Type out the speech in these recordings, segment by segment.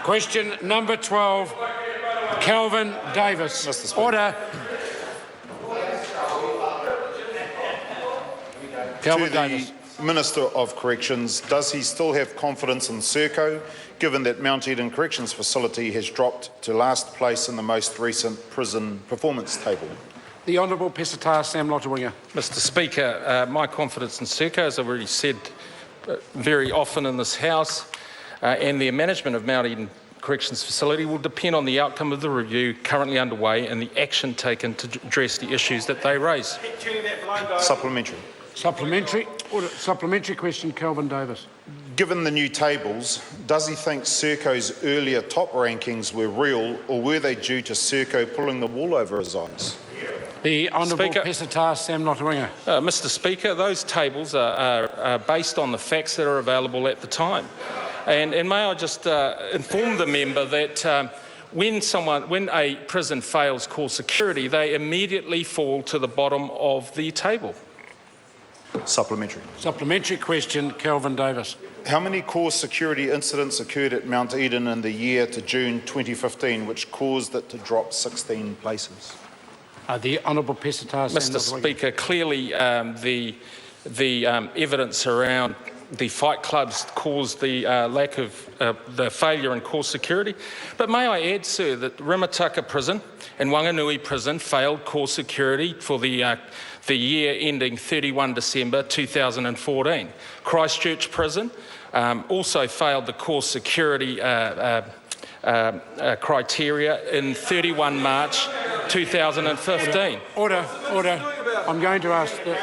Question number 12, Kelvin Davis. Mr. Speaker. Order. Kelvin Davis. Minister of Corrections, does he still have confidence in Serco, given that Mount Eden Corrections Facility has dropped to last place in the most recent prison performance table? The Honourable Pesatara Sam Lotu-Iiga. Mr. Speaker, my confidence in Serco, as I've already said very often in this House, and the management of Mount Eden Corrections Facility will depend on the outcome of the review currently underway and the action taken to address the issues that they raise. Supplementary. Supplementary. Order. Supplementary question, Kelvin Davis. Given the new tables, does he think Serco's earlier top rankings were real, or were they due to Serco pulling the wool over his eyes? The Honourable Pesatara Sam Lotu-Iiga. Mr. Speaker, those tables are based on the facts that are available at the time. And may I just inform the member that when a prison fails core security, they immediately fall to the bottom of the table. Supplementary. Supplementary question, Kelvin Davis. How many core security incidents occurred at Mount Eden in the year to June 2015, which caused it to drop 16 places? The Honourable Pesatara Sam Mr. Speaker, clearly the evidence around the fight clubs caused the lack of the failure in core security. But may I add, sir, that Rimataka Prison and Wanganui Prison failed core security for the year ending 31 December 2014. Christchurch Prison also failed the core security criteria in 31 March 2015. Order. I'm going to ask the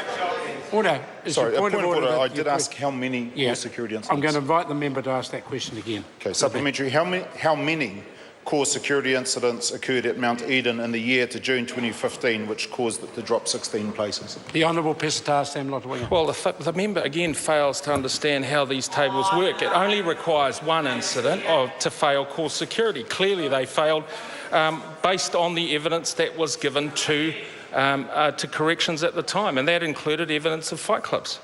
order. Sorry, a point of order. I did ask how many core security incidents. I'm going to invite the member to ask that question again. Okay, supplementary. How many core security incidents occurred at Mount Eden in the year to June 2015, which caused it to drop 16 places? The Honourable Pesatara Sam Lotu-Iiga. Well, the member again fails to understand how these tables work. It only requires one incident to fail core security. Clearly, they failed based on the evidence that was given to corrections at the time, and that included evidence of fight clubs.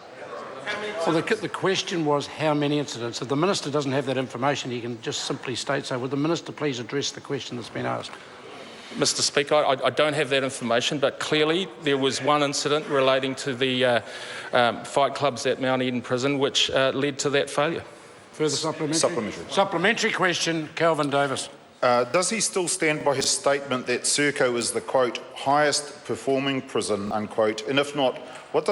Well, the question was how many incidents. If the Minister doesn't have that information, he can just simply state so. Would the Minister please address the question that's been asked? Mr. Speaker, I don't have that information, but clearly there was one incident relating to the fight clubs at Mount Eden Prison which led to that failure. Further supplementary? Supplementary. Supplementary question, Kelvin Davis. Does he still stand by his statement that Serco is the, quote, highest performing prison, unquote, and if not, what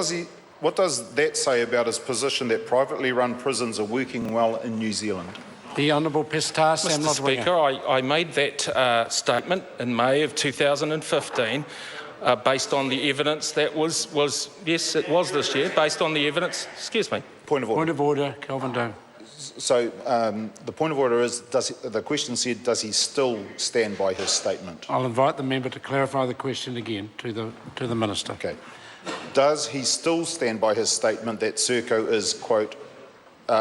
does that say about his position that privately run prisons are working well in New Zealand? The Honourable Pesatara Sam Mr. Lotu-Iiga. Speaker, I made that statement in May of 2015 based on the evidence that was, yes, it was this year, based on the evidence, excuse me. Point of order. Point of order, Kelvin Davis. So the point of order is, the question said, does he still stand by his statement? I'll invite the member to clarify the question again to the Minister. Okay. Does he still stand by his statement that Serco is, quote,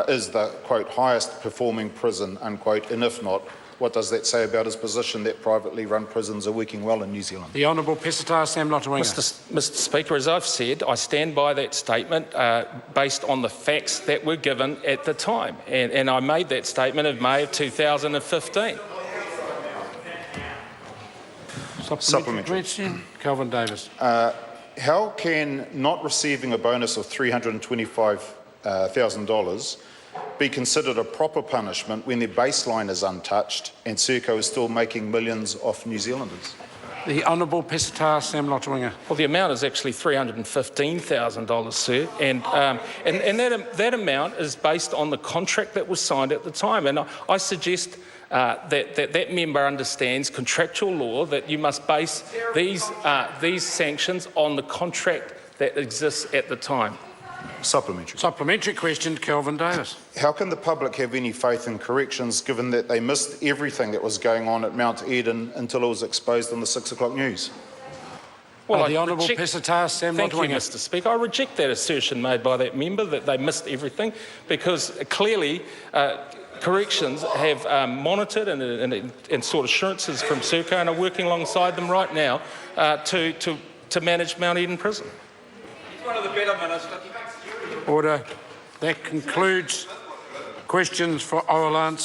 is the, quote, highest performing prison, unquote, and if not, what does that say about his position that privately run prisons are working well in New Zealand? The Honourable Pesatara Sam Lotu-Iiga. Mr. Speaker, as I've said, I stand by that statement based on the facts that were given at the time, and I made that statement in May of 2015. Supplementary question, Kelvin Davis. How can not receiving a bonus of $325,000 be considered a proper punishment when their baseline is untouched and Serco is still making millions off New Zealanders? The Honourable Pesatara Sam Lotu-Iiga. Well, the amount is actually $315,000, sir, and that amount is based on the contract that was signed at the time. And I suggest that member understands contractual law, that you must base these sanctions on the contract that exists at the time. Supplementary. Supplementary question, Kelvin Davis. How can the public have any faith in corrections given that they missed everything that was going on at Mount Eden until it was exposed on the 6 o'clock news? Well, the Honourable Pesatara Sam Lotu-Iiga. Thank you, Mr. Speaker. I reject that assertion made by that member that they missed everything, because clearly corrections have monitored and sought assurances from Serco and are working alongside them right now to manage Mount Eden Prison. He's one of the better ministers. Order. That concludes questions for oral answer.